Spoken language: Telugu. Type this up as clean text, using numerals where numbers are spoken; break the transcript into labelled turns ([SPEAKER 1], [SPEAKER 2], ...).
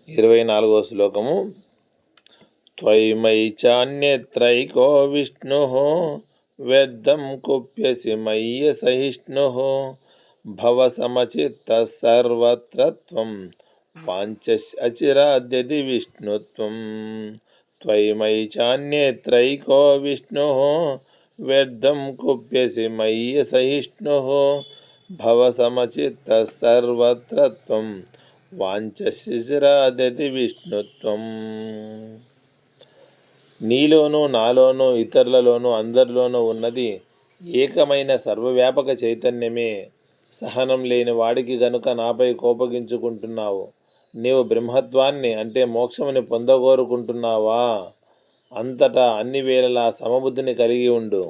[SPEAKER 1] 24వ శ్లోకము. త్వయి చాన్యత్రైకో విష్ణుః వ్యర్థం కుప్యసి మయ్య సహిష్ణుః భవసమచిత్తః సర్వత్ర త్వం వాంఛసి విష్ణుత్వం. త్వయి చాన్యత్రైకో విష్ణుః వ్యర్థం కుప్యసి మయ్య సహిష్ణుః భవసమచిత్తః సర్వత్ర త్వం వాంఛసి విష్ణుత్వం. నీలోనూ నాలోనూ ఇతరులలోనూ అందరిలోనూ ఉన్నది ఏకమైన సర్వవ్యాపక చైతన్యమే. సహనం లేని వాడికి గనుక నాపై కోపగించుకుంటున్నావు. నీవు బ్రహ్మత్వాన్ని అంటే మోక్షముని పొందగోరుకుంటున్నావా? అంతటా అన్ని వేళలా సమబుద్ధిని కలిగి ఉండు.